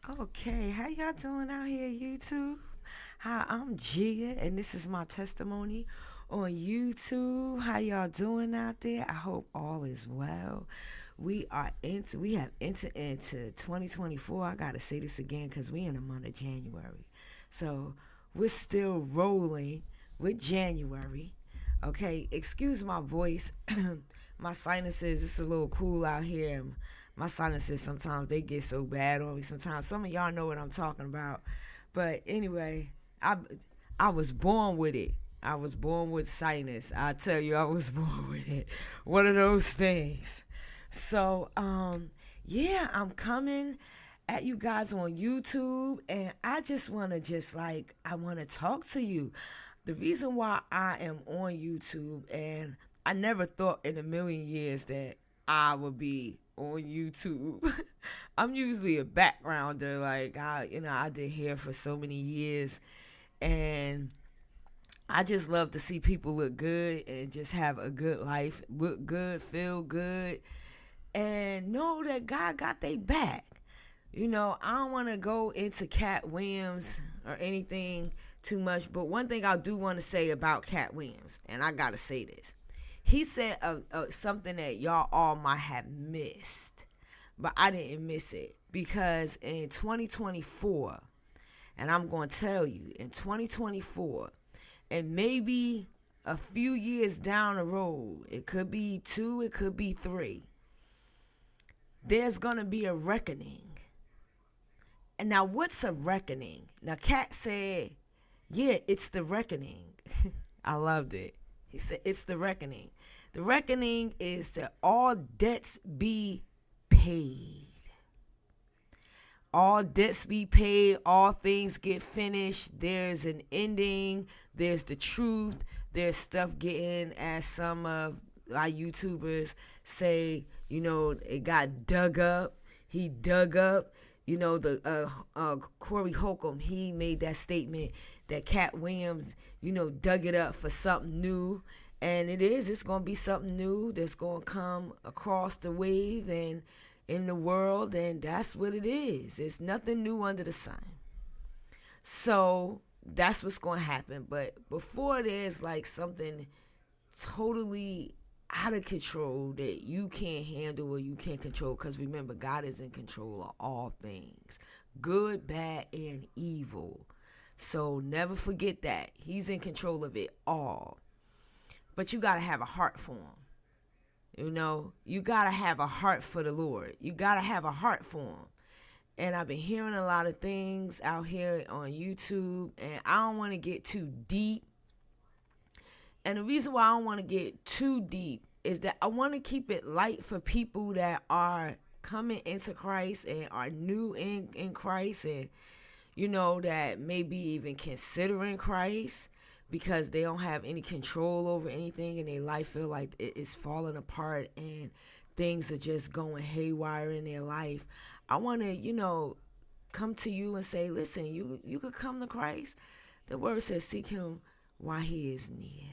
Okay, how y'all doing out here, YouTube? Hi, I'm Gia, and this is my testimony on YouTube. How y'all doing out there? I hope all is well. We have entered into 2024. I gotta say this again because we in the month of January, so we're still rolling with January. Okay, excuse my voice. My sinuses, it's a little cool out here. My sinuses sometimes they get so bad on me. Sometimes some of y'all know what I'm talking about. But anyway, I I was born with it. I was born with sinus. I tell you, I was born with it. One of those things. So yeah, I'm coming at you guys on YouTube, and I just want to I want to talk to you. The reason why I am on YouTube, and I never thought in a million years that I would be on YouTube. I'm usually a backgrounder, like I did hair for so many years, and I just love to see people look good and just have a good life, look good, feel good, and know that God got their back. I don't want to go into Cat Williams or anything too much, but one thing I do want to say about Cat Williams, and I got to say this. He said something that y'all all might have missed, but I didn't miss it because in 2024, and I'm going to tell you, in 2024, and maybe a few years down the road, it could be two, it could be three, there's going to be a reckoning. And now, what's a reckoning? Now, Cat said, yeah, it's the reckoning. I loved it. He said, it's the reckoning. The reckoning is that all debts be paid. All debts be paid. All things get finished. There's an ending. There's the truth. There's stuff getting, as some of our YouTubers say, it got dug up. He dug up. Corey Holcomb, he made that statement that Cat Williams, dug it up for something new. And it's going to be something new that's going to come across the wave and in the world. And that's what it is. It's nothing new under the sun. So that's what's going to happen. But before there's like something totally out of control that you can't handle or you can't control, because remember, God is in control of all things, good, bad, and evil. So never forget that he's in control of it all. But you got to have a heart for him. You got to have a heart for the Lord. You got to have a heart for him. And I've been hearing a lot of things out here on YouTube, and I don't want to get too deep. And the reason why I don't want to get too deep is that I want to keep it light for people that are coming into Christ and are new in Christ, and that maybe even considering Christ because they don't have any control over anything in their life, feel like it's falling apart and things are just going haywire in their life. I want to, come to you and say, listen, you could come to Christ. The word says, seek him while he is near.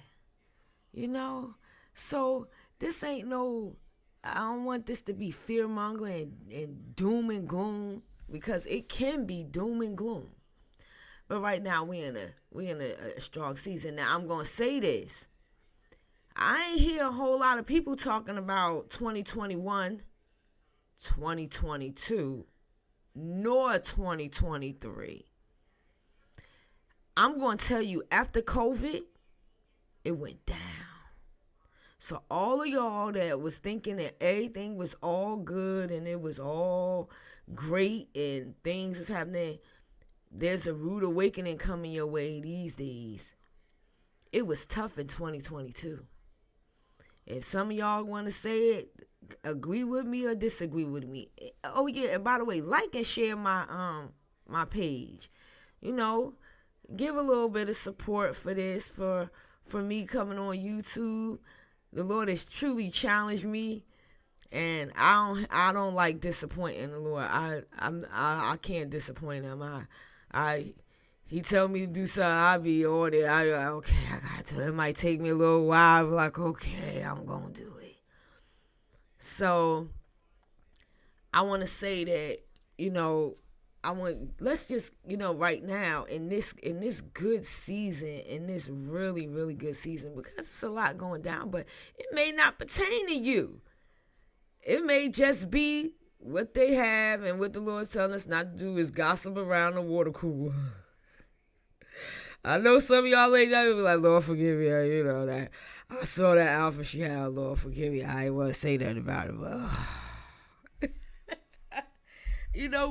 So this ain't no, I don't want this to be fear mongering and doom and gloom, because it can be doom and gloom. But right now we in a strong season. Now I'm gonna say this. I ain't hear a whole lot of people talking about 2021, 2022, nor 2023. I'm gonna tell you, after COVID, it went down. So all of y'all that was thinking that everything was all good and it was all great and things was happening, there's a rude awakening coming your way these days. It was tough in 2022. If some of y'all want to say it, agree with me or disagree with me. Oh yeah, and by the way, like and share my page. Give a little bit of support for this, for me coming on YouTube. The Lord has truly challenged me, and I don't like disappointing the Lord. I can't disappoint him. He tell me to do something, I be on it. Okay, I got to. It might take me a little while. I'm like, okay, I'm gonna do it. So I want to say that let's just, right now in this good season, in this really, really good season, because it's a lot going down, but it may not pertain to you. It may just be what they have, and what the Lord's telling us not to do is gossip around the water cooler. I know some of y'all ladies be like, Lord forgive me, that I saw that outfit she had, Lord forgive me. I ain't want to say nothing about it, but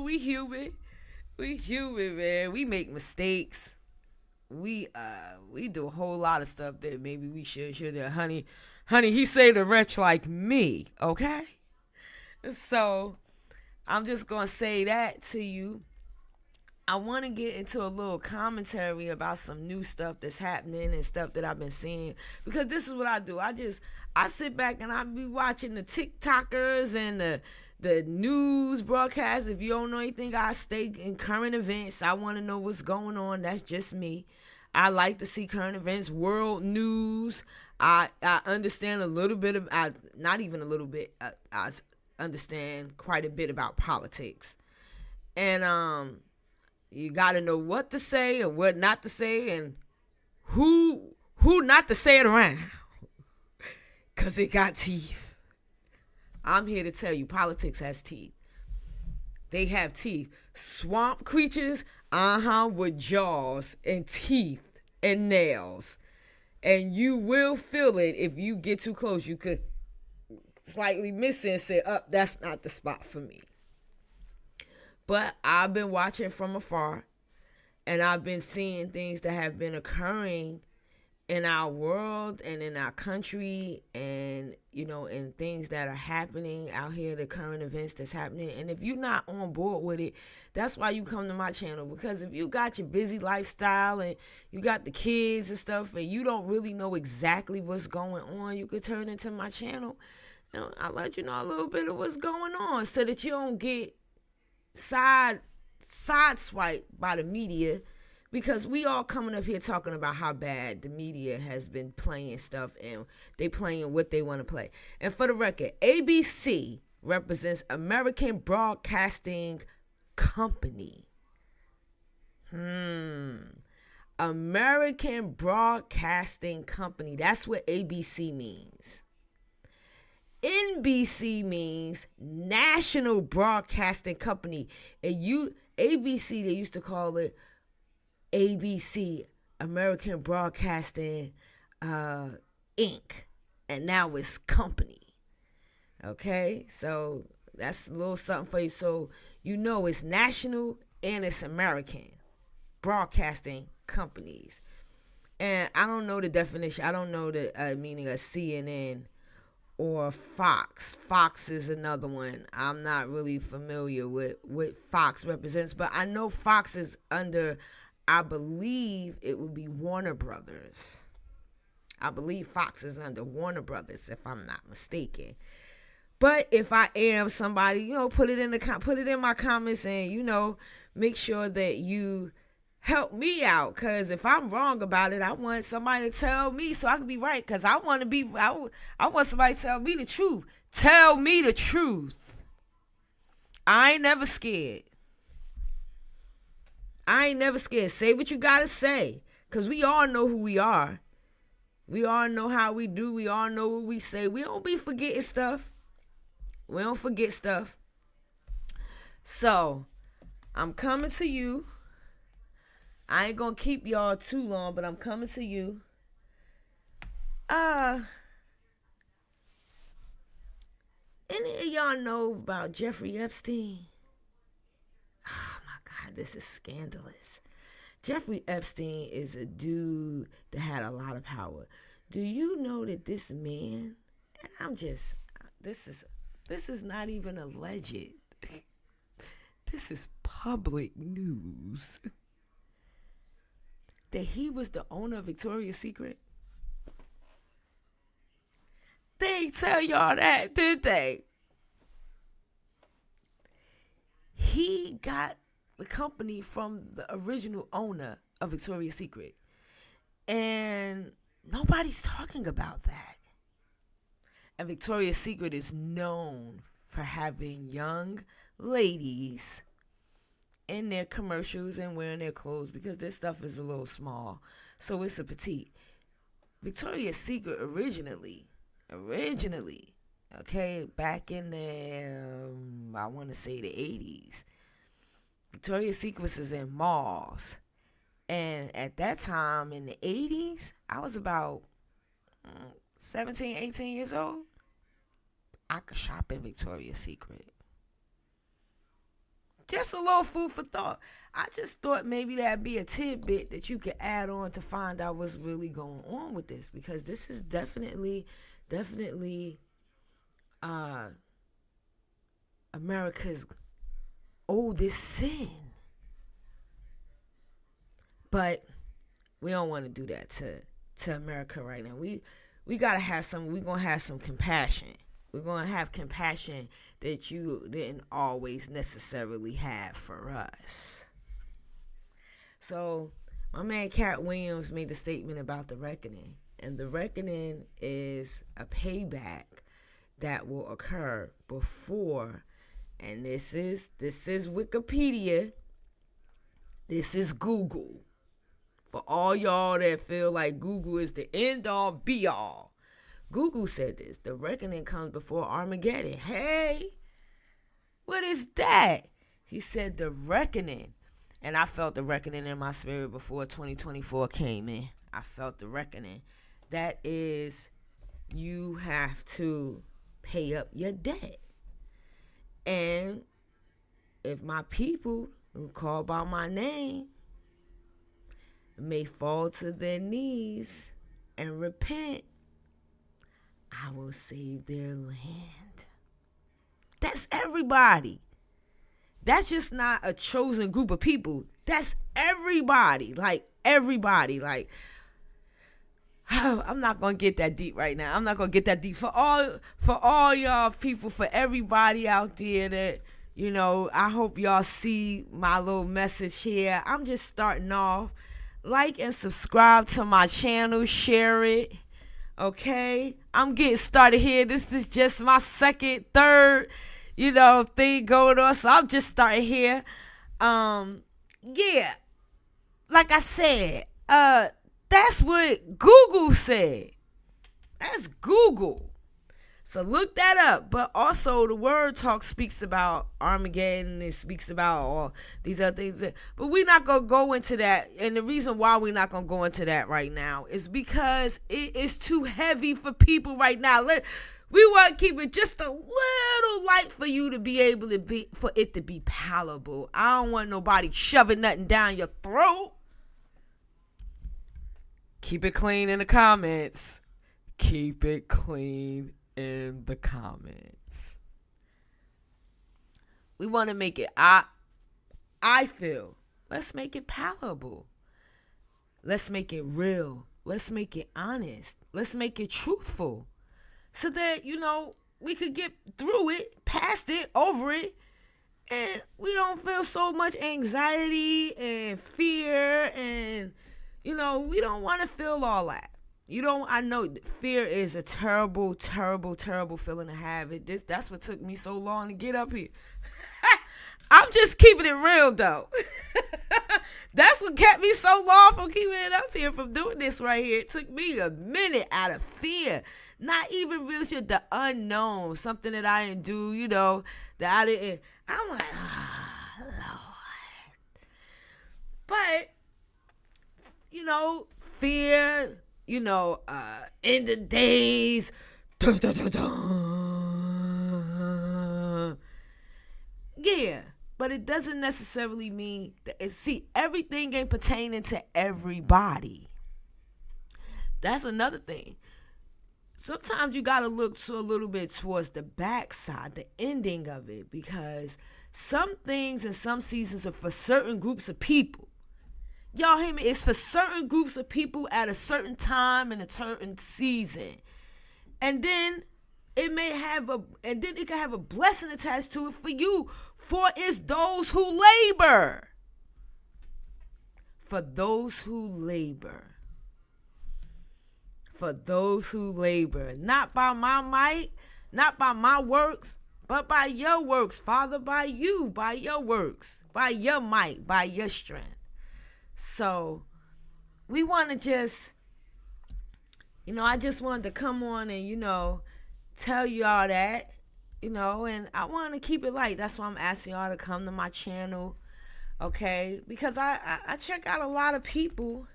we human. We human, man. We make mistakes. We do a whole lot of stuff that maybe we should. Honey, he saved a wretch like me, okay? So I'm just gonna say that to you. I want to get into a little commentary about some new stuff that's happening and stuff that I've been seeing, because this is what I do. I sit back and I be watching the TikTokers and the news broadcasts. If you don't know anything, I stay in current events. I want to know what's going on. That's just me. I like to see current events, world news. I understand a little bit of, not even a little bit. I understand quite a bit about politics, and you got to know what to say and what not to say, and who not to say it around, because it got teeth. I'm here to tell you, politics has teeth. They have teeth. Swamp creatures, with jaws and teeth and nails. And you will feel it if you get too close. You could slightly miss it and say, that's not the spot for me. But I've been watching from afar, and I've been seeing things that have been occurring in our world and in our country, and and things that are happening out here, the current events that's happening. And if you're not on board with it, that's why you come to my channel, because if you got your busy lifestyle and you got the kids and stuff, and you don't really know exactly what's going on, you could turn into my channel, and I'll let you know a little bit of what's going on, so that you don't get sideswiped by the media, because we all coming up here talking about how bad the media has been playing stuff, and they playing what they want to play. And for the record, ABC represents American Broadcasting Company. American Broadcasting Company. That's what ABC means. NBC means National Broadcasting Company. And ABC, they used to call it ABC, American Broadcasting Inc. And now it's company. Okay? So that's a little something for you. So it's national and it's American broadcasting companies. And I don't know the definition. I don't know the meaning of CNN or Fox. Fox is another one. I'm not really familiar with what Fox represents, but I know Fox is under, I believe it would be Warner Brothers. I believe Fox is under Warner Brothers, if I'm not mistaken. But if I am, somebody, put it in my comments, and make sure that you help me out, because if I'm wrong about it, I want somebody to tell me so I can be right, because I want somebody to tell me the truth. Tell me the truth. I ain't never scared. Say what you gotta say, because we all know who we are. We all know how we do. We all know what we say. We don't be forgetting stuff. We don't forget stuff. So, I'm coming to you. I ain't gonna keep y'all too long, but I'm coming to you. Any of y'all know about Jeffrey Epstein? Oh my God, this is scandalous. Jeffrey Epstein is a dude that had a lot of power. Do you know that this man, and this is not even alleged. This is public news. That he was the owner of Victoria's Secret? They ain't tell y'all that, did they? He got the company from the original owner of Victoria's Secret. And nobody's talking about that. And Victoria's Secret is known for having young ladies in their commercials and wearing their clothes because their stuff is a little small. So it's a petite. Victoria's Secret originally, okay, back in the, I want to say the 80s, Victoria's Secret was in malls. And at that time in the 80s, I was about 17, 18 years old. I could shop in Victoria's Secret. Just a little food for thought. I just thought maybe that'd be a tidbit that you could add on to find out what's really going on with this, because this is definitely America's oldest sin. But we don't want to do that to America right now. We gotta have some. We're gonna have some compassion. We're gonna have compassion that you didn't always necessarily have for us. So my man Cat Williams made a statement about the reckoning, and the reckoning is a payback that will occur before. And this is Wikipedia. This is Google. For all y'all that feel like Google is the end all be all. Google said this. The reckoning comes before Armageddon. Hey, what is that? He said the reckoning. And I felt the reckoning in my spirit before 2024 came in. I felt the reckoning. That is, you have to pay up your debt. And if my people who call by my name may fall to their knees and repent, I will save their land. That's everybody. That's just not a chosen group of people. That's everybody. Like everybody. Like, I'm not gonna get that deep right now. I'm not gonna get that deep. For all y'all people, for everybody out there that, you know, I hope y'all see my little message here. I'm just starting off. Like and subscribe to my channel. Share it. Okay? I'm getting started here. This is just my second, third, thing going on. So I'm just starting here. Yeah. Like I said, that's what Google said. That's Google. So look that up. But also the Word Talk speaks about Armageddon. It speaks about all these other things. But we're not going to go into that. And the reason why we're not going to go into that right now is because it is too heavy for people right now. We want to keep it just a little light for you to be able to for it to be palatable. I don't want nobody shoving nothing down your throat. Keep it clean in the comments. Keep it clean in the comments. We want to make it, I feel, let's make it palatable. Let's make it real. Let's make it honest. Let's make it truthful. So that, we could get through it, past it, over it, and we don't feel so much anxiety and fear, and, we don't want to feel all that. I know fear is a terrible, terrible, terrible feeling to have. That's what took me so long to get up here. I'm just keeping it real, though. That's what kept me so long from keeping it up here, from doing this right here. It took me a minute out of fear. Not even really the unknown, something that I didn't do, that I didn't. I'm like, oh, Lord. But, fear, in the days, dun, dun, dun, dun. Yeah, but it doesn't necessarily mean that. Everything ain't pertaining to everybody. That's another thing. Sometimes you gotta look a little bit towards the backside, the ending of it, because some things and some seasons are for certain groups of people. Y'all hear me? It's for certain groups of people at a certain time in a certain season. And then it can have a blessing attached to it for you. For it's those who labor. For those who labor. For those who labor. Not by my might, not by my works, but by your works, Father, by you, by your works, by your might, by your strength. So we want to just, I just wanted to come on and, tell you all that, and I want to keep it light. That's why I'm asking y'all to come to my channel, okay? Because I check out a lot of people,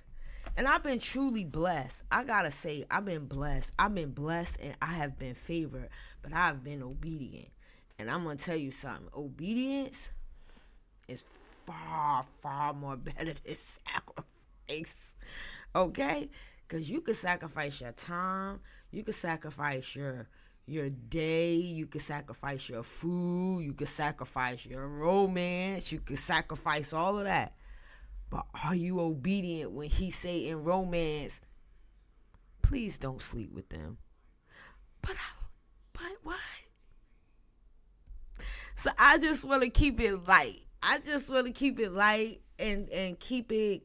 and I've been truly blessed. I got to say, I've been blessed. I've been blessed, and I have been favored, but I've been obedient. And I'm going to tell you something. Obedience is far, far more better than sacrifice, okay? Because you could sacrifice your time. You could sacrifice your day. You could sacrifice your food. You could sacrifice your romance. You could sacrifice all of that. But are you obedient when he say in romance, please don't sleep with them? But what? So I just want to keep it light. I just want to keep it light and keep it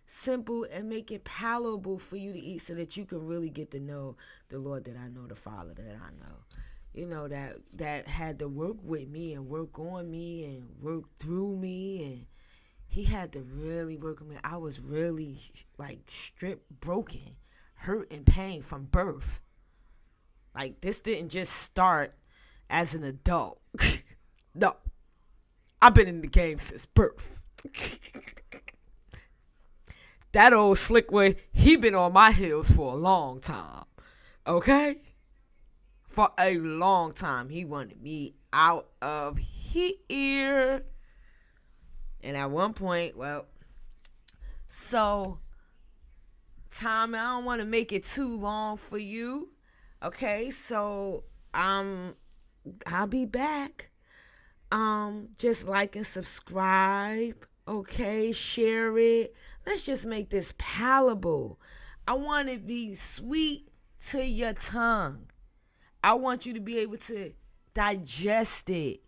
simple and make it palatable for you to eat so that you can really get to know the Lord that I know, the Father that I know. That had to work with me and work on me and work through me, and he had to really work on me. I was really like stripped, broken, hurt, and pain from birth. Like, this didn't just start as an adult. No. I've been in the game since birth. That old Slickway, he been on my heels for a long time. Okay? For a long time. He wanted me out of here. And at one point, so, Tom, I don't want to make it too long for you. Okay, so I'll be back. Just like and subscribe. Okay, share it. Let's just make this palatable. I want it to be sweet to your tongue. I want you to be able to digest it.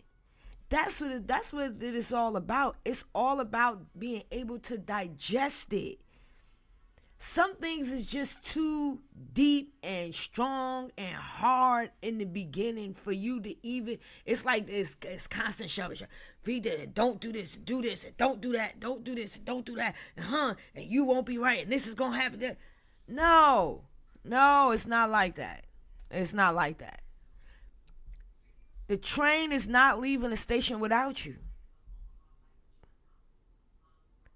That's what it is all about. It's all about being able to digest it. Some things is just too deep and strong and hard in the beginning for you to even. It's like this. It's constant shoving. Read this and don't do this. Do this and don't do that. Don't do this and don't do that. And you won't be right. And this is gonna happen. No, it's not like that. It's not like that. The train is not leaving the station without you.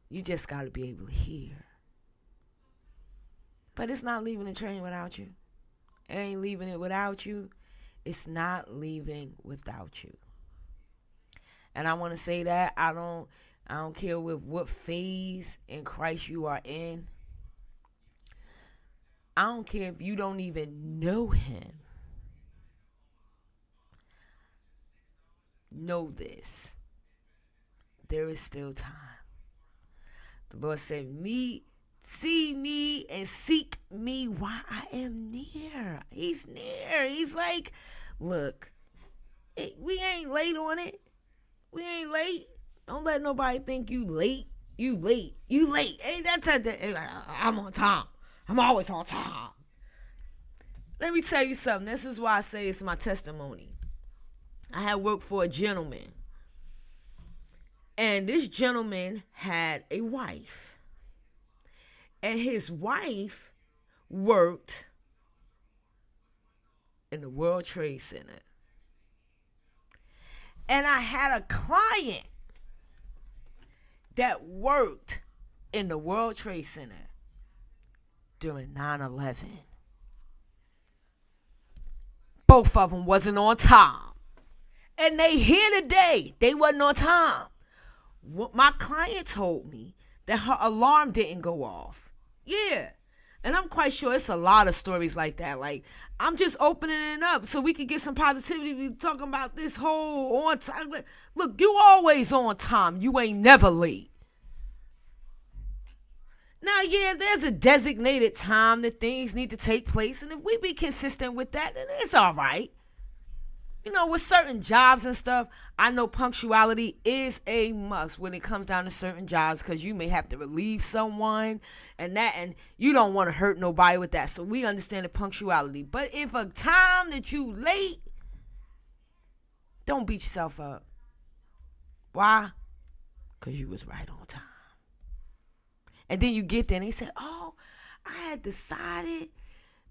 You just got to be able to hear. But it's not leaving the train without you. It ain't leaving it without you. It's not leaving without you. And I want to say that I don't care with what phase in Christ you are in. I don't care if you don't even know him. Know this. There is still time. The Lord said, see me and seek me while I am near. He's near. He's like, look, we ain't late on it. We ain't late. Don't let nobody think you late. You late. Hey, I'm on time. I'm always on time. Let me tell you something. This is why I say it's my testimony. I had worked for a gentleman. And this gentleman had a wife. And his wife worked in the World Trade Center. And I had a client that worked in the World Trade Center during 9/11. Both of them wasn't on time. And they here today. They wasn't on time. What my client told me that her alarm didn't go off. Yeah. And I'm quite sure it's a lot of stories like that. Like, I'm just opening it up so we can get some positivity. We talking about this whole on time. Look, you always on time. You ain't never late. Now, yeah, there's a designated time that things need to take place. And if we be consistent with that, then it's all right. You know, with certain jobs and stuff, I know punctuality is a must when it comes down to certain jobs, because you may have to relieve someone and you don't want to hurt nobody with that. So we understand the punctuality. But if a time that you late, Don't beat yourself up. Why? Because you was right on time. And then you get there and they say, oh, I had decided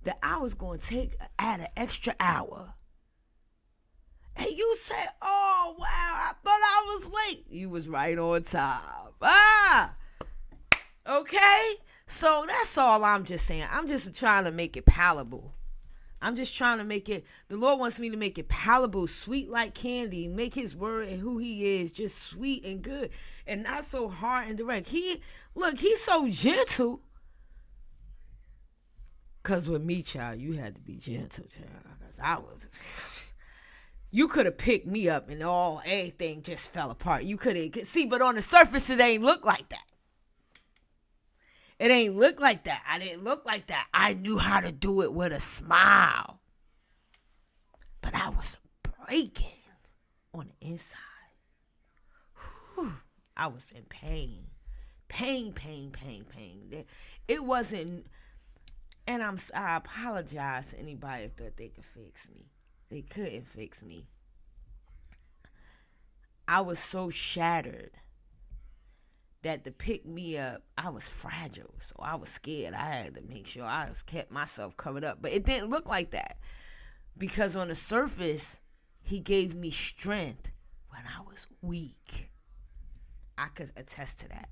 that I was going to add an extra hour. And you say, oh, wow, I thought I was late. You was right on time. Okay? So that's all I'm just saying. I'm just trying to make it palatable. I'm just trying to make it, the Lord wants me to make it palatable, sweet like candy, make his word and who he is just sweet and good and not so hard and direct. He's so gentle. Because with me, child, you had to be gentle, child. Because you could have picked me up and everything just fell apart. You could have, see, but on the surface, it ain't look like that. It ain't look like that. I didn't look like that. I knew how to do it with a smile. But I was breaking on the inside. Whew. I was in pain. Pain. It wasn't, and I apologize to anybody that thought they could fix me. They couldn't fix me. I was so shattered that to pick me up, I was fragile. So I was scared. I had to make sure I kept myself covered up. But it didn't look like that. Because on the surface, he gave me strength when I was weak. I could attest to that.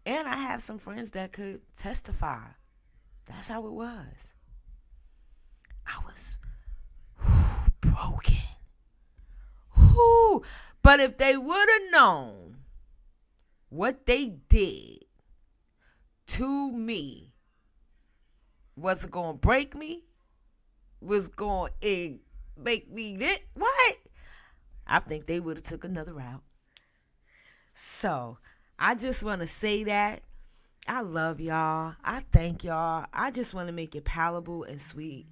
And I have some friends that could testify. That's how it was. I was broken. But if they would have known what they did to me was going to break me, was going to make me what? I think they would have took another route. So I just want to say that I love y'all. I thank y'all. I just want to make it palatable and sweet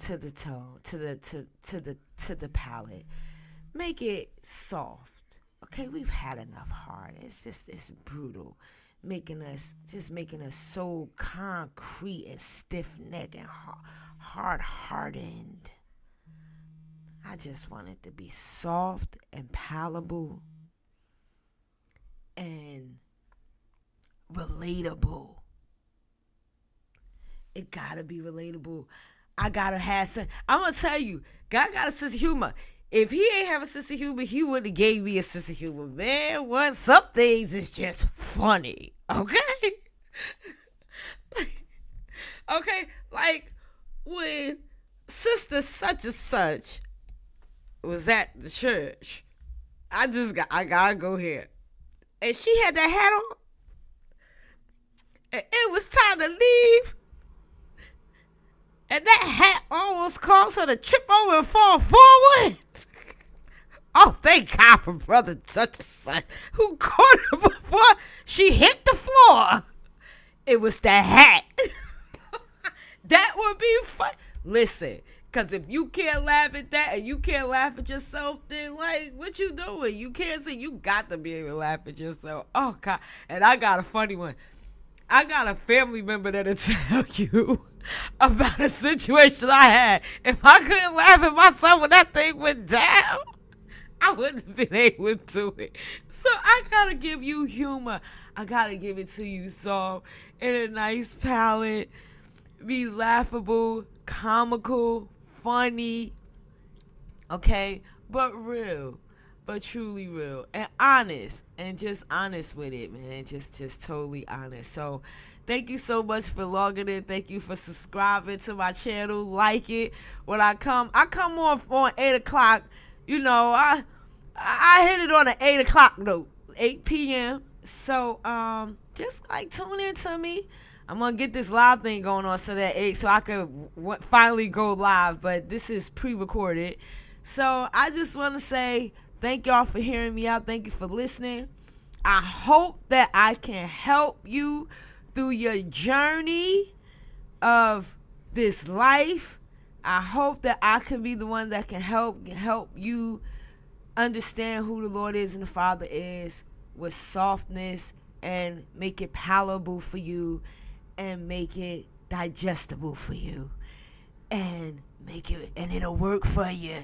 to the tongue, to the palate. Make it soft. Okay, we've had enough hard. It's brutal. Making us so concrete and stiff-necked and hard-hardened. I just want it to be soft and palatable and relatable. It gotta be relatable. I gotta have some. I'm gonna tell you, God got a sense of humor. If he ain't have a sense of humor, he wouldn't have gave me a sense of humor. Man, what? Some things is just funny. Okay? Okay? Like when sister such and such was at the church, I gotta go here. And she had that hat on. And it was time to leave. And that hat almost caused her to trip over and fall forward. Oh, thank God for brother such and such who caught her before she hit the floor. It was that hat. That would be fun. Listen, because if you can't laugh at that and you can't laugh at yourself, then like, what you doing? You can't say you got to be able to laugh at yourself. Oh, God. And I got a funny one. I got a family member that'll tell you about a situation I had. If I couldn't laugh at myself when that thing went down, I wouldn't have been able to do it. So I gotta give you humor. I gotta give it to you soft in a nice palette. Be laughable, comical, funny. Okay? But real. But truly real. And honest. And just honest with it, man. Just totally honest. So thank you so much for logging in. Thank you for subscribing to my channel. Like it. When I come on 8 o'clock. You know, I hit it on an 8 o'clock note. 8 p.m. So just like tune in to me. I'm gonna get this live thing going on so I could finally go live. But this is pre-recorded. So I just want to say thank y'all for hearing me out. Thank you for listening. I hope that I can help you through your journey of this life. I hope that I can be the one that can help you understand who the Lord is and the Father is with softness and make it palatable for you and make it digestible for you. and make it, and it'll work for you.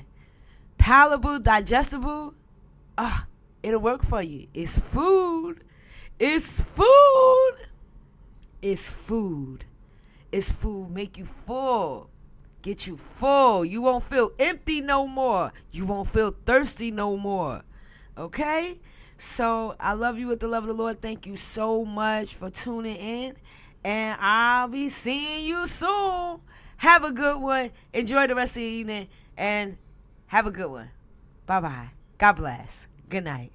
Palatable, digestible, it'll work for you. It's food. It's food. It's food. It's food. Make you full. Get you full. You won't feel empty no more. You won't feel thirsty no more. Okay? So I love you with the love of the Lord. Thank you so much for tuning in. And I'll be seeing you soon. Have a good one. Enjoy the rest of the evening. And have a good one. Bye-bye. God bless. Good night.